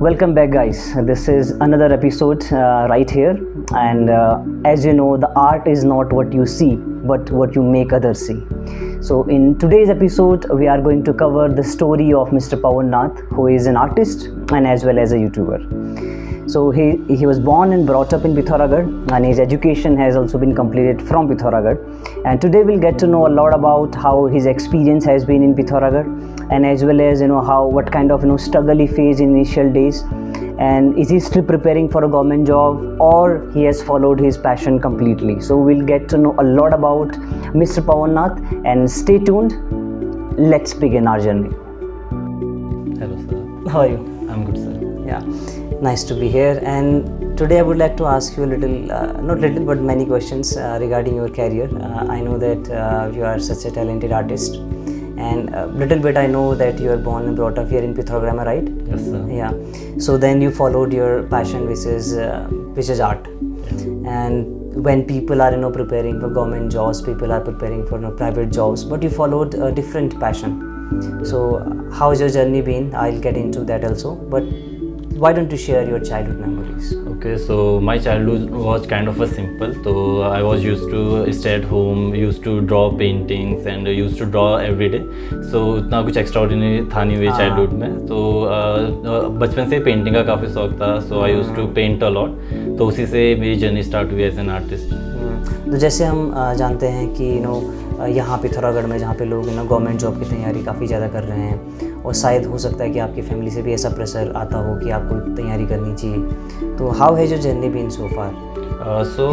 Welcome back, guys. This is another episode right here. And as you know, the art is not what you see, but what you make others see. So, in today's episode, we are going to cover the story of Mr. Pawan Nath, who is an artist and as well as a YouTuber. So he was born and brought up in Pithoragarh, and his education has also been completed from Pithoragarh. And today we'll get to know a lot about how his experience has been in Pithoragarh, and as well as what kind of struggle he faced in initial days, and is he still preparing for a government job or he has followed his passion completely. So we'll get to know a lot about Mr. Pawan Nath, and stay tuned. Let's begin our journey. Hello sir. How are you? I'm good sir. Yeah, nice to be here. And today I would like to ask you a little, not little but many questions regarding your career. I know that you are such a talented artist, and little bit I know that you are born and brought up here in Pithoragarh, am I right? Yes sir. Yeah. So then you followed your passion, which is art. And when people are preparing for government jobs, people are preparing for private jobs, but you followed a different passion. So how has your journey been? I'll get into that also, but why don't you share your childhood memories? Okay, so my childhood was kind of a simple. So I was used to stay at home, used to draw paintings and used to draw every day. So उतना कुछ extraordinary था नहीं मेरी childhood में. तो बचपन से painting का काफ़ी शौक था. So I used to paint a lot. तो उसी से मेरी जर्नी स्टार्ट हुई एज एन आर्टिस्ट. तो जैसे हम जानते हैं कि यहाँ पिथौरागढ़ में जहाँ पे लोग गवर्नमेंट जॉब की तैयारी काफ़ी ज़्यादा कर रहे हैं, और शायद हो सकता है कि आपकी फैमिली से भी ऐसा प्रेशर आता हो कि आपको तैयारी करनी चाहिए. तो how has your journey been so far? So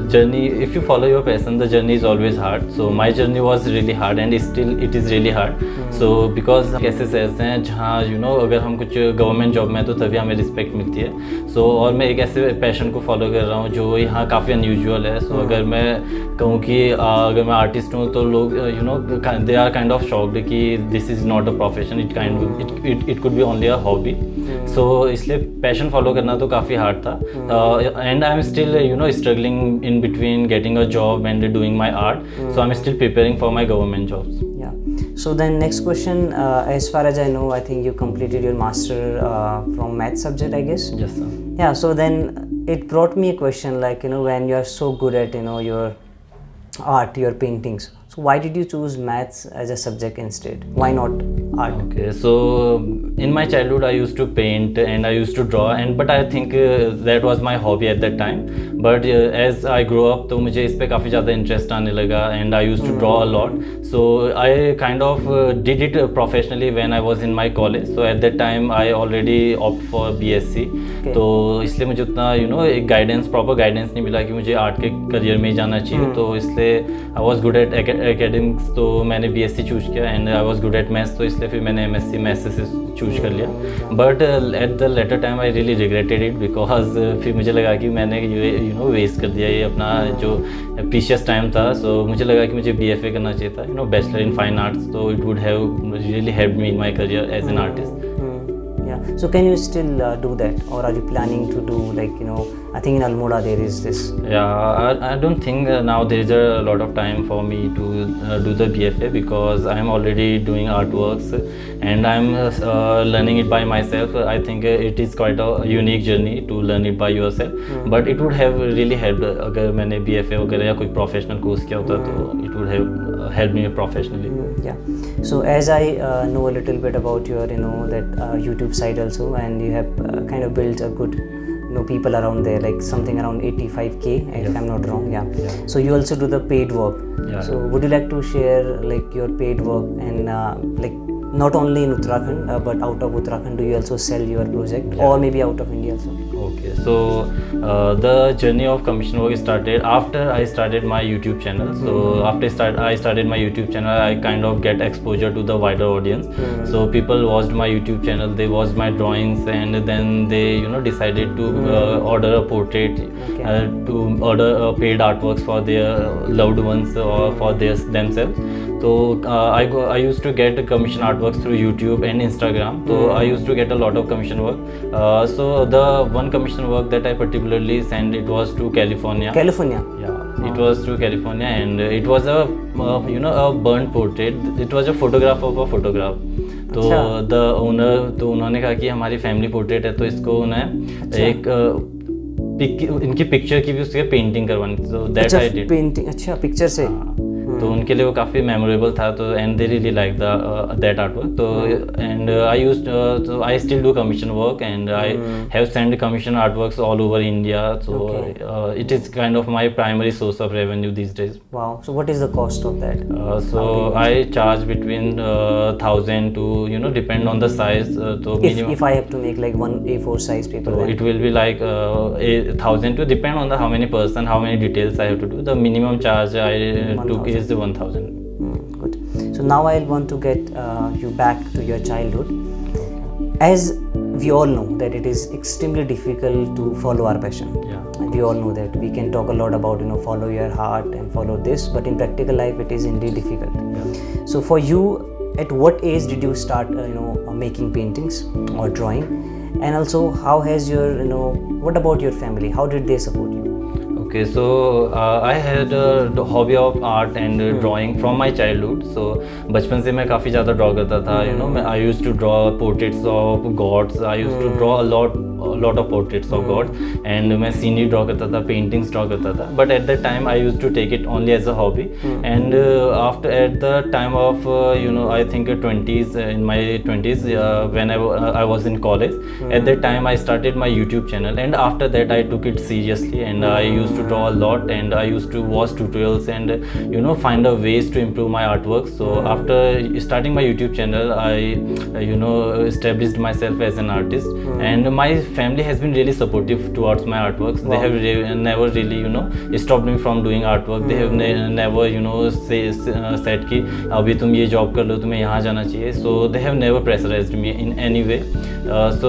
journey, if you follow your passion, the journey is always hard. So my journey was really hard and still it is really hard. So because ऐसे ऐसे हैं जहाँ अगर हम कुछ government job में तो तभी हमें रिस्पेक्ट मिलती है. So और मैं एक ऐसे पैशन को फॉलो कर रहा हूँ जो यहाँ काफ़ी अनयूजुअल है. So अगर मैं कहूँ कि अगर मैं आर्टिस्ट हूँ तो लोग they are kind of shocked कि this is not a profession, it could be only a hobby. So इसलिए पैशन फॉलो करना तो काफ़ी हार्ड था. And I am still struggling in between getting a job and doing my art. So I'm still preparing for my government jobs. Yeah. So then next question, as far as I know, I think you completed your master from math subject, I guess. Yes sir. Yeah. So then it brought me a question, like when you are so good at your art, your paintings. So why did you choose maths as a subject instead? Why not art? Okay, so in my childhood I used to paint and I used to draw, but I think that was my hobby at that time. But as I grew up तो मुझे इस पे काफ़ी ज़्यादा interest आने लगा and I used to draw a lot. So I kind of did it professionally when I was in my college. So at that time I already opt for BSc. Okay. तो इसलिए मुझे उतना एक guidance, proper guidance नहीं मिला कि मुझे art के करियर में ही जाना चाहिए. तो इसलिए I was good at academics, तो मैंने BSc चूज़ किया. And I was good at maths, तो इसलिए फिर मैंने MSc मैथ्स से चूज कर लिया. But at the later time I really regretted it, because फिर मुझे लगा कि मैंने वेस्ट कर दिया ये अपना जो प्रीशियस टाइम था. सो मुझे लगा कि मुझे BFA करना चाहिए था, बैचलर इन फाइन आर्ट्स. तो it would have really helped me in my career as an artist. So can you still do that, or are you planning to do I think in Almora there is this? Yeah, I don't think now there is a lot of time for me to do the BFA, because I am already doing artworks and I am learning it by myself. I think it is quite a unique journey to learn it by yourself. But it would have really helped अगर मैंने BFA वगैरह या कोई professional course किया होता तो it would have helped me professionally. Yeah. So as I know a little bit about your that YouTube site also, and you have kind of built a good people around there, like something around 85k if I'm not wrong. Yeah. So you also do the paid work. So would you like to share like your paid work, and like not only in Uttarakhand but out of Uttarakhand, do you also sell your project, or maybe out of India also? Okay, so the journey of commission work started after I started my YouTube channel. So after I started my YouTube channel, I kind of get exposure to the wider audience. So people watched my YouTube channel, they watched my drawings, and then they decided to order a portrait, to order paid artworks for their loved ones or for themselves. So I used to get commission artworks through YouTube and Instagram. So I used to get a lot of commission work. So the one commission work that I particularly sent, it was to California. Yeah, it was to California, and it was a a burnt portrait. It was a photograph of a photograph. तो the owner तो उन्होंने कहा कि हमारी family portrait है तो इसको उन्हें एक इनकी पिक्चर की भी उसके पेंटिंग करवानी थी, तो दैट आई डिड पेंटिंग। अच्छा, पिक्चर से। तो उनके लिए वो काफ़ी मेमोरेबल था, तो and they really like that art work. तो एंड आई यूज तो I still do commission work and I have send commission art works all over India, so it is kind of my primary source of revenue these days. Wow. So what is the cost of that? So I charge between 1,000 to depend on the size. So If I have to make like one A4 size paper, so then it will be like 1,000 to depend on the how many person, how many details I have to do. The minimum charge I took is 1,000. Good. So now I want to get you back to your childhood. As we all know that it is extremely difficult to follow our passion. Yeah. We all know that. We can talk a lot about follow your heart and follow this, but in practical life it is indeed difficult. Yeah. So for you, at what age did you start making paintings or drawing? And also, how has your what about your family? How did they support you? Okay, so I had the hobby of art and drawing from my childhood. So बचपन से मैं काफ़ी ज़्यादा draw करता था, I used to draw portraits of gods. I used to draw a lot of portraits of gods, and मैं scenery draw करता था, paintings ड्रॉ करता था. But at that time I used to take it only as a hobby. And after at the time of I think 20s, in my 20s, when I was in college, at that time I started my YouTube channel, and after that I took it seriously, and I used to draw a lot, and I used to watch tutorials and find a ways to improve my artwork. So after starting my YouTube channel, I established myself as an artist, and my family has been really supportive towards my artworks. Wow. They have never really stopped me from doing artwork. They have never said कि अभी तुम ये job कर लो, तुम्हें यहाँ जाना चाहिए. So they have never pressurized me in any way. So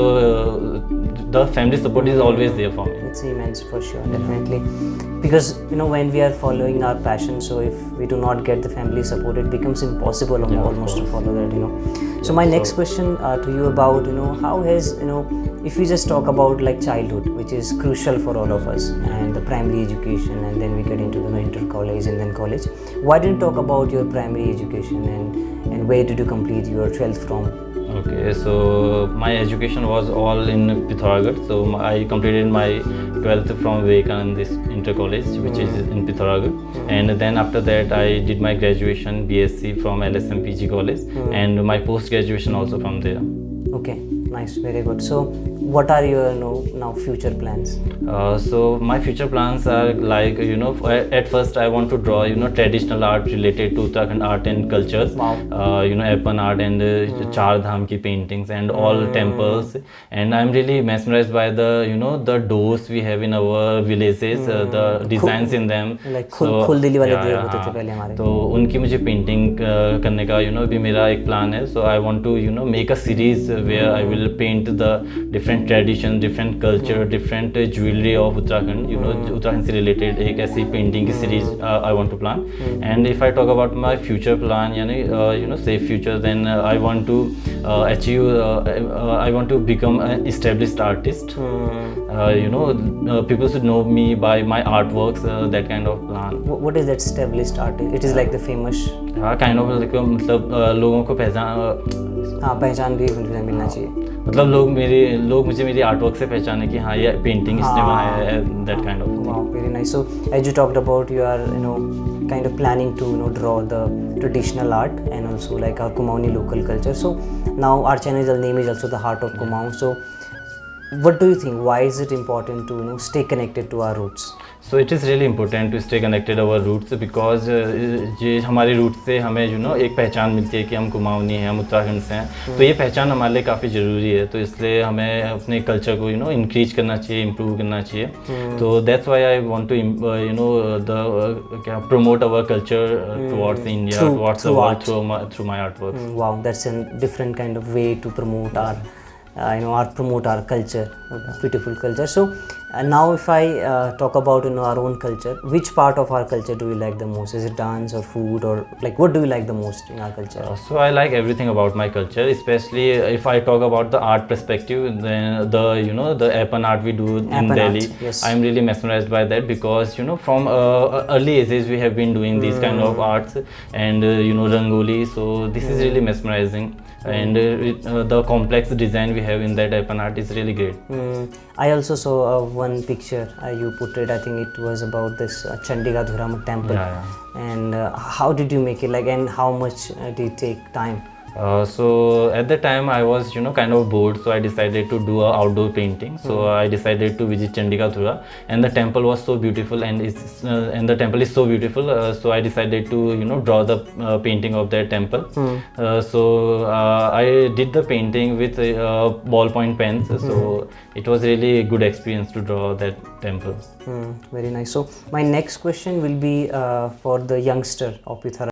the family support is always there for me. It's immense for sure, definitely. Because when we are following our passion, so if we do not get the family support, it becomes impossible almost to follow that. So my next question to you about how has if we just talk about like childhood, which is crucial for all of us, and the primary education, and then we get into the inter college and then college. Why didn't you talk about your primary education, and where did you complete your 12th from? Okay, so my education was all in Pithoragarh. So I completed my 12th from Vivekananda Inter College, which is in Pithoragarh. And then after that I did my graduation BSc from LSMPG College, and my post graduation also from there. Okay, nice, very good. So what are your now future plans? So my future plans are like at first I want to draw traditional art related to Uttarakhand art and cultures. Wow. Appan art and Char Dham ki paintings and all temples, and I'm really mesmerized by the the doors we have in our villages, the designs in them. Like khul dili wale देव होते थे पहले हमारे. तो उनकी मुझे painting करने का भी मेरा एक प्लान है. So I want to make a series where I will paint the different tradition, different culture, different jewelry of Uttarakhand, Uttarakhand से related एक ऐसी painting की series I want to plan. And if I talk about my future plan, say future, then I want to achieve, I want to become an established artist. People should know me by my artworks, that kind of plan. What is that established artist? It is like the famous. kind of like मतलब लोगों को पहचान भी मिलना चाहिए. मतलब लोग मुझे मेरी आर्टवर्क से पहचाने कि हाँ ये पेंटिंग इसने बनाया है, that kind of. Wow, very nice. So as you talked about, you are kind of planning to draw the traditional art and also like our Kumaoni local culture. So now our channel name is also the Heart of Kumaon. So what do you think? Why is it important to stay connected to our roots? So it is really important to stay connected our roots, because ये हमारे root से हमें एक पहचान मिलती है कि हम कुमाऊनी हैं, हम उत्तराखंड से हैं. तो ये पहचान हमारे लिए काफ़ी ज़रूरी है. तो इसलिए हमें अपने कल्चर को इंक्रीज करना चाहिए, इम्प्रूव करना चाहिए. तो that's why I want to promote our culture towards India, towards the world through my artwork. Wow, that's a different kind of way to promote our promote our culture Beautiful culture. So now if I talk about our own culture, which part of our culture do you like the most? Is it dance or food, or like what do you like the most in our culture? So I like everything about my culture, especially if I talk about the art perspective. Then the Apan art we do in Apan Delhi, art, yes. I'm really mesmerized by that, because from early ages we have been doing these kind of arts, and rangoli. So this is really mesmerizing, and the complex design we have in that Apan art is really great. I also saw one picture you put it. I think it was about this Chandigarh Dhurama temple. Yeah. And how did you make it? Like, and how much did it take time? So at the time I was kind of bored, so I decided to do a outdoor painting. So I decided to visit Chandigarh Thura, and the temple was so beautiful, and the temple is so beautiful. So I decided to draw the painting of that temple. So I did the painting with ballpoint pens. So it was really a good experience to draw that temple. Very nice. So my next question will be for the youngster of Pithara.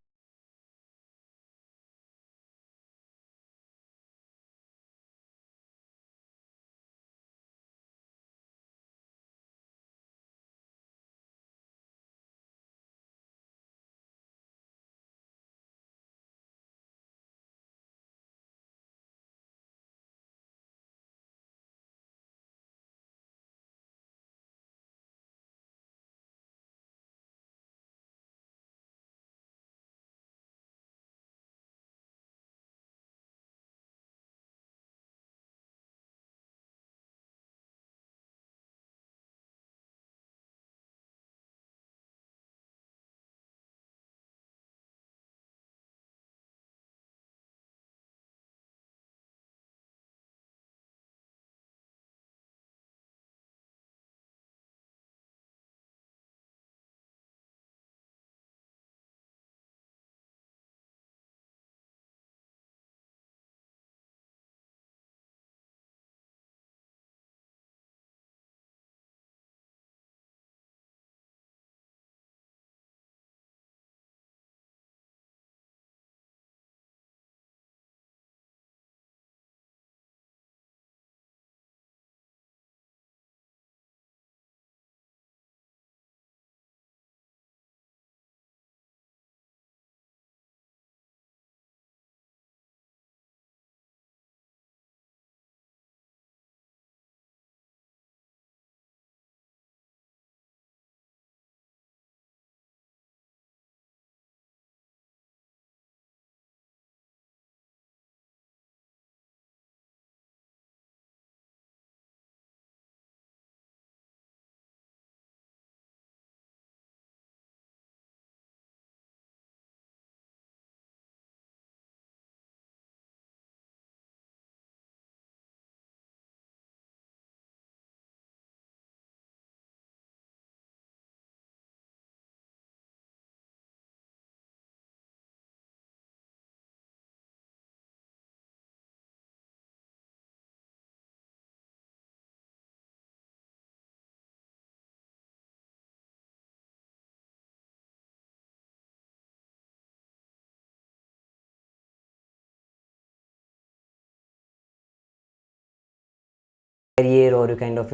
Career, or you kind of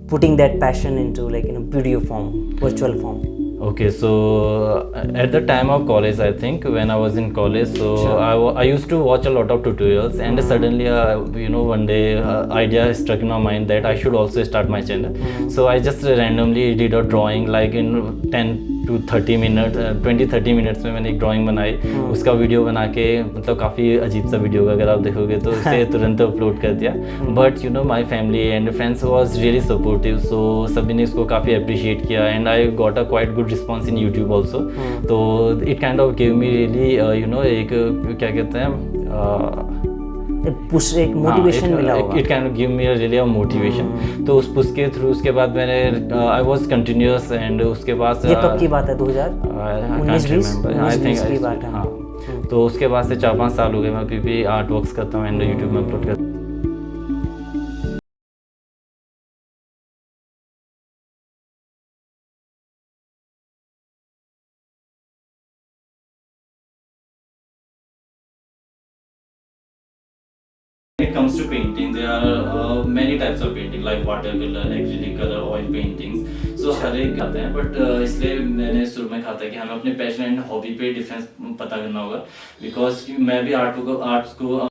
putting that passion into like video form, virtual form. Okay, so at the time of college, I think when I was in college, so Sure. I used to watch a lot of tutorials, and suddenly one day idea struck in my mind that I should also start my channel. So I just randomly did a drawing, like in 10 to 30 minute 20-30 minutes में मैंने एक drawing बनाई, उसका video बना के, मतलब काफ़ी अजीब सा वीडियो अगर आप देखोगे तो उसे तुरंत अपलोड कर दिया. But my family and friends was really supportive, so सभी ने इसको काफ़ी अप्रिशिएट किया, and I got a quite good response in YouTube also. तो it kind of give me really एक क्या कहते हैं पुश, एक मोटिवेशन मिला होगा. It can give me really a motivation. तो उस पुश के थ्रू उसके बाद मैंने आई वाज कंटिन्यूअस, एंड उसके बाद ये कब की बात है? 2019-20 आई थिंक की बात है. हाँ. तो उसके बाद से 4-5 साल हो गए मैं अभी भी आर्ट वर्क्स करता हूँ एंड यूट्यूब में अपलोड करता हूँ. it comes to painting, there are many types of painting like watercolor, acrylic color, oil paintings. So हर एक आते हैं, but इसलिए मैंने शुरू में कहा था कि हमें अपने पैशन एंड हॉबी पे डिफरेंस पता करना होगा, बिकॉज मैं भी आर्ट्स को